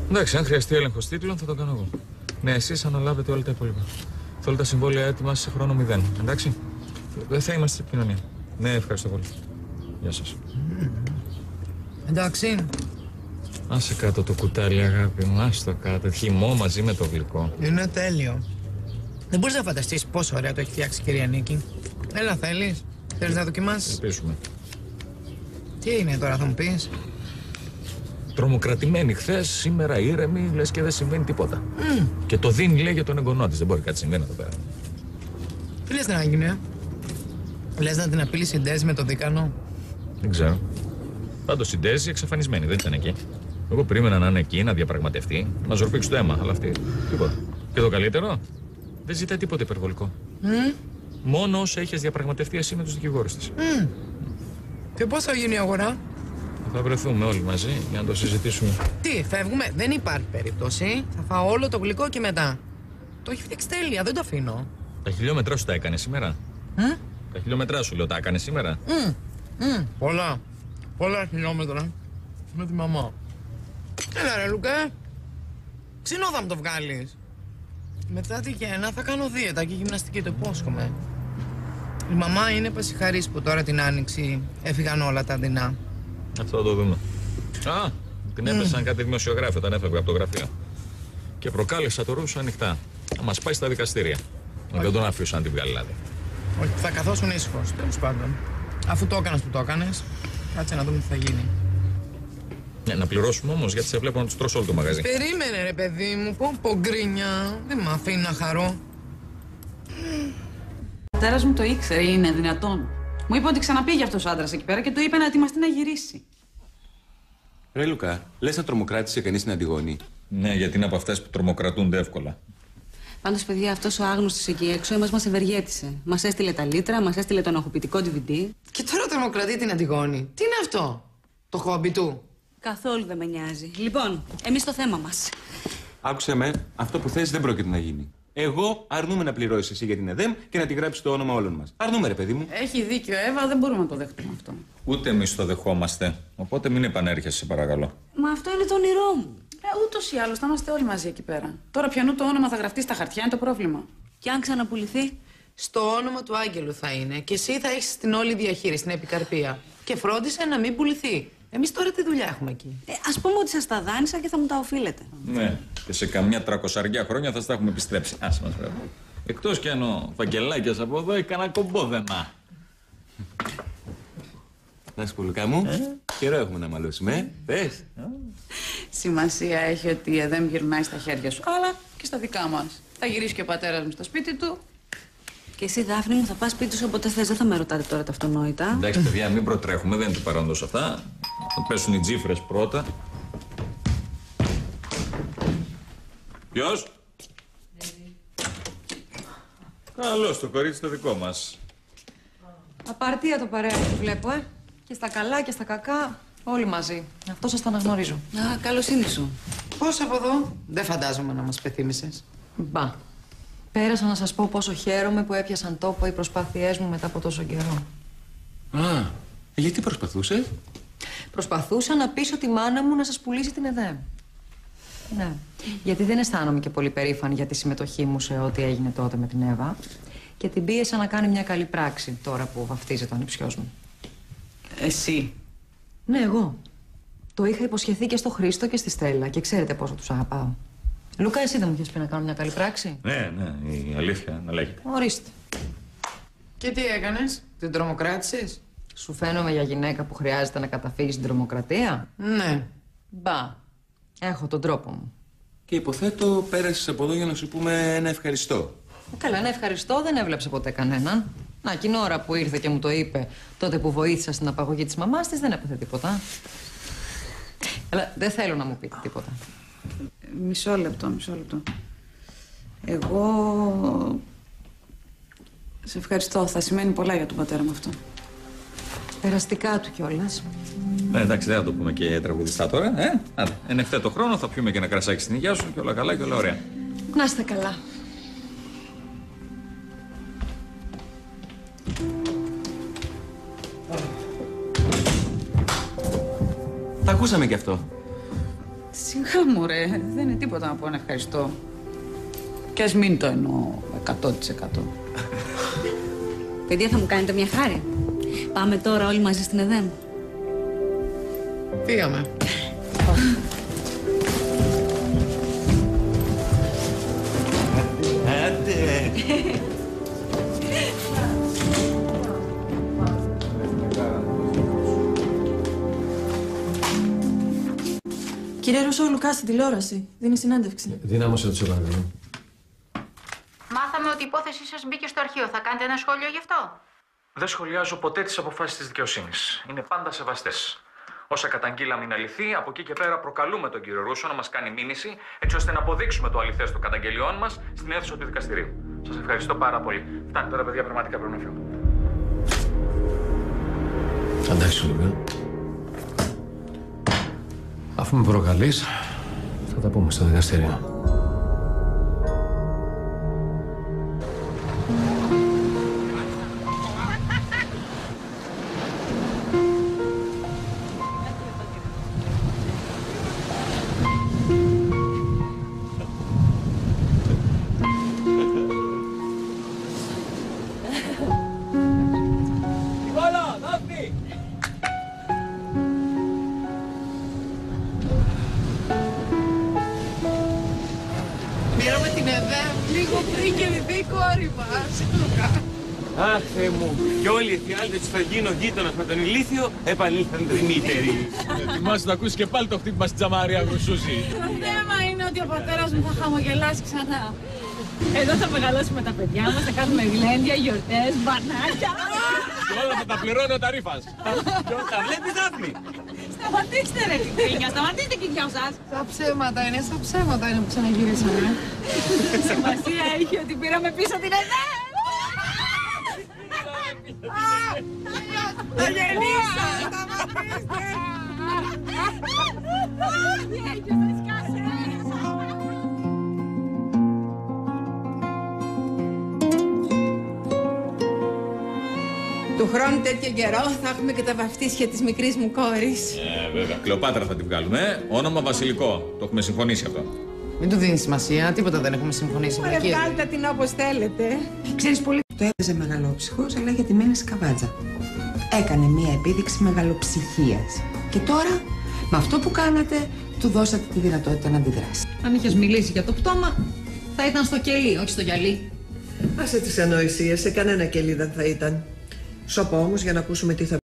Εντάξει, αν χρειαστεί έλεγχος τίτλων θα το κάνω εγώ. Ναι, εσείς αναλάβετε όλα τα υπόλοιπα. Θέλω τα συμβόλαια έτοιμα σε χρόνο 0. Εντάξει. Δεν θα είμαστε σε επικοινωνία. Ναι, ευχαριστώ πολύ. Γεια σας. Εντάξει. Άσε κάτω το κουτάλι, αγάπη μου. Άσε το κάτω. Χυμό μαζί με το γλυκό. Είναι τέλειο. Δεν μπορείς να φανταστείς πόσο ωραία το έχει φτιάξει η κυρία Νίκη. Έλα, θέλεις. Θέλεις να δοκιμάσεις. Ελπίσουμε. Τι είναι τώρα, θα μου πεις. Τρομοκρατημένη χθες, σήμερα ήρεμη, λες και δεν συμβαίνει τίποτα. Και το δίνει, λέει, για τον εγγονό της. Δεν μπορεί κάτι συμβαίνει εδώ πέρα. Τι λες να γίνει, Λες να την απειλήσει η Ντέζη με το δίκανο. Δεν ξέρω. Πάντως η Ντέζη εξαφανισμένη, δεν ήταν εκεί. Εγώ περίμενα να είναι εκεί, να διαπραγματευτεί, να ζορπίξει το αίμα, αλλά αυτή τίποτα. Και το καλύτερο, δεν ζητάει τίποτα υπερβολικό. Μόνο όσα έχεις διαπραγματευτεί εσύ με τους δικηγόρους της. Και πώς θα γίνει η αγορά. Θα βρεθούμε όλοι μαζί για να το συζητήσουμε. Τι, φεύγουμε. Δεν υπάρχει περίπτωση. Θα φάω όλο το γλυκό και μετά. Το έχει φτιάξει τέλεια, δεν το αφήνω. Τα χιλιόμετρά σου τα έκανε σήμερα. Τα χιλιόμετρά σου, λέω, τα έκανε σήμερα. Πολλά. Πολλά χιλιόμετρα. Με τη μαμά. Έλα ρε Λουκά. Ξινό θα μου το βγάλεις. Μετά τη γέννα θα κάνω δίαιτα και γυμναστική, το υπόσχομαι. Η μαμά είναι πασιχαρής που τώρα την άνοιξη έφυγαν όλα τα δεινά. Αυτό θα το δούμε. Α, την έπεσαν κάτι δημοσιογράφοι όταν έφευγε από το γραφείο. Και προκάλεσα το Ρούσο ανοιχτά. Να μας πάει στα δικαστήρια. Δεν τον αφήσουν να την βγάλει, δηλαδή. Όχι, θα καθόσουν ήσυχος, τέλος πάντων. Αφού το έκανες που το έκανες, κάτσε να δούμε τι θα γίνει. Ναι, να πληρώσουμε όμως, γιατί σε βλέπω να τους τρώσω όλο το μαγαζί. Περίμενε ρε παιδί μου, πω γκρίνια. Δεν με αφήνει να χαρώ. Ο πατέρας μου το ήξερε, είναι δυνατόν. Μου είπε ότι ξαναπήγε αυτός ο άντρας εκεί πέρα και του είπε να ετοιμαστεί να γυρίσει. Ρε Λουκά, λες να τρομοκράτησε κανείς την Αντιγόνη. Ναι, γιατί είναι από αυτές που τρομοκρατούνται εύκολα. Πάντως, παιδιά, αυτός ο άγνωστος εκεί έξω μας ευεργέτησε. Μας έστειλε τα λίτρα, μας έστειλε το αναχοποιητικό DVD. Και τώρα τρομοκρατεί την Αντιγόνη. Τι είναι αυτό, το χόμπι του. Καθόλου δεν με νοιάζει. Λοιπόν, εμείς το θέμα μας. Άκουσε με, αυτό που θες δεν πρόκειται να γίνει. Εγώ αρνούμαι να πληρώσεις εσύ για την ΕΔΕΜ και να τη γράψεις το όνομα όλων μας. Αρνούμαι, ρε παιδί μου. Έχει δίκιο, Εύα, δεν μπορούμε να το δεχτούμε αυτό. Ούτε εμείς το δεχόμαστε. Οπότε μην επανέρχεσαι, παρακαλώ. Μα αυτό είναι το όνειρό μου. Ούτως ή άλλως θα είμαστε όλοι μαζί εκεί πέρα. Τώρα πιανού το όνομα θα γραφτεί στα χαρτιά, είναι το πρόβλημα. Και αν ξαναπουληθεί. Στο όνομα του Άγγελου θα είναι και εσύ θα έχεις την όλη διαχείριση, την επικαρπία. Και φρόντισε να μην πουληθεί. Εμείς τώρα τι δουλειά έχουμε εκεί. Ας πούμε ότι σας τα δάνεισα και θα μου τα οφείλετε. Ναι, και σε καμιά 300 χρόνια θα στα έχουμε επιστρέψει. Άσε μας, βέβαια. Εκτός κι αν ο Φαγγελάκιας από εδώ έχει κανένα κομπόδεμα. Να σου πω, Λουκά μου, καιρό έχουμε να μαλώσουμε, πες. Σημασία έχει ότι η ΕΔΕΜ γυρνάει στα χέρια σου, αλλά και στα δικά μας. Θα γυρίσει και ο πατέρας μου στο σπίτι του. Και εσύ, Δάφνη μου, θα πας σπίτι σου όποτε θες. Δεν θα με ρωτάτε τώρα τα αυτονόητα. Εντάξει, παιδιά, μην προτρέχουμε, δεν είναι του παρόντος αυτά. Θα πέσουν οι τζίφρες πρώτα. Ποιος? Καλώς, το κορίτσι το δικό μας. Απαρτία το παρέα που βλέπω, Και στα καλά και στα κακά, όλοι μαζί. Αυτό σας το αναγνωρίζω. Α, καλοσύνη σου. Πώς από εδώ, δεν φαντάζομαι να μας πεθύμισες. Μπα. Πέρασα να σας πω πόσο χαίρομαι που έπιασαν τόπο οι προσπάθειές μου μετά από τόσο καιρό. Α, γιατί προσπαθούσε? Προσπαθούσα να πείσω τη μάνα μου να σας πουλήσει την ΕΔΕΜ. Ναι. Γιατί δεν αισθάνομαι και πολύ περήφανη για τη συμμετοχή μου σε ό,τι έγινε τότε με την Εύα. Και την πίεσα να κάνει μια καλή πράξη τώρα που βαφτίζεται ο ανιψιός μου. Εσύ. Ναι, εγώ. Το είχα υποσχεθεί και στο Χρήστο και στη Στέλλα και ξέρετε πόσο τους αγαπάω. Λούκα, εσύ δεν μου είχες πει να κάνω μια καλή πράξη? Ναι, ναι, η αλήθεια να λέγεται. Ορίστε. Και τι έκανες, την τρομοκράτησες? Σου φαίνομαι για γυναίκα που χρειάζεται να καταφύγει στην τρομοκρατία? Ναι. Μπα. Έχω τον τρόπο μου. Και υποθέτω πέρασες από εδώ για να σου πούμε ένα ευχαριστώ. Καλά, ένα ευχαριστώ δεν έβλεψε ποτέ κανέναν. Να, εκείνη ώρα που ήρθε και μου το είπε, τότε που βοήθησα στην απαγωγή της μαμάς της, δεν έπαθε τίποτα. Αλλά δεν θέλω να μου πείτε τίποτα. Μισό λεπτό. Εγώ... Σε ευχαριστώ. Θα σημαίνει πολλά για τον πατέρα μου αυτό. Περαστικά του κιόλας. Ναι, εντάξει, δεν θα το πούμε και τραγουδιστά τώρα. Άντε, εν ευθέτω χρόνο θα πιούμε και ένα κρασάκι στην υγεία σου και όλα καλά και όλα ωραία. Να είστε καλά. Τα ακούσαμε κι αυτό. Σιγά μου ρε, δεν είναι τίποτα να πω ένα ευχαριστώ. Κι ας μην το εννοώ 100%. Παιδιά, θα μου κάνετε μια χάρη. Πάμε τώρα όλοι μαζί στην ΕΔΕΜ. Φύγαμε. Κύριε Ρωσό, ο Λουκάς στην τηλεόραση. Δίνει συνέντευξη. Δύναμωσε το παρακαλώ. Μάθαμε ότι η υπόθεσή σας μπήκε στο αρχείο. Θα κάνετε ένα σχόλιο γι' αυτό? Δεν σχολιάζω ποτέ τις αποφάσεις της δικαιοσύνης. Είναι πάντα σεβαστές. Όσα καταγγείλαμε είναι αληθή. Από εκεί και πέρα προκαλούμε τον κύριο Ρούσο να μας κάνει μήνυση, έτσι ώστε να αποδείξουμε το αληθές των καταγγελιών μας στην αίθουσα του δικαστηρίου. Σας ευχαριστώ πάρα πολύ. Φτάνει τώρα, παιδιά, πραγματικά πρέπει να φύγω. Εντάξει, Λουκά. Αφού με προκαλείς, θα τα πούμε στο δικαστήριο. Πήραμε την ΕΔΕΜ λίγο πριν και δει η κόρη μας. Αχ, Θεέ μου, κι όλοι οι εφιάλτες του θα γίνω γείτονας με τον ηλίθιο, επανήλθαν τριμήτεροι. Ετοιμάσαι να ακούσει και πάλι το χτύπημα στην Τζαμαρία, Γουσούζη. Το θέμα είναι ότι ο πατέρας μου θα χαμογελάσει ξανά. Εδώ θα μεγαλώσουμε τα παιδιά μας, θα κάνουμε γλέντια, γιορτές, μπανάκια. Και όλα θα τα πληρώνει ο Ταρίφας. Τα βλέπει, Δάφνη. Σταματήστε ρε κυκλίνια, σταματήστε και δυο σας. Στα ψέματα είναι που ξαναγυρίσαμε. Σημασία έχει ότι πήραμε πίσω την ΕΔΕΜ. Τα γεννήσα! Σταματήστε! Του χρόνου τέτοιο καιρό θα έχουμε και τα βαφτίσια της μικρής μου κόρης. Βέβαια. Κλεοπάτρα θα την βγάλουμε. Όνομα Βασιλικό. Το έχουμε συμφωνήσει αυτό. Μην του δίνει σημασία, τίποτα δεν έχουμε συμφωνήσει με Ωραία, εκεί. βγάλτε την όπως θέλετε. Ξέρεις πολύ το έπαιζε μεγαλόψυχος, αλλά γιατί μένει σκαβάτζα. Έκανε μία επίδειξη μεγαλοψυχίας. Και τώρα, με αυτό που κάνατε, του δώσατε τη δυνατότητα να αντιδράσει. Αν είχες μιλήσει για το πτώμα, θα ήταν στο κελί, όχι στο γυαλί. Άσε τις ανοησίες, σε κανένα κελί δεν θα ήταν. Σώπα όμως για να ακούσουμε τι θα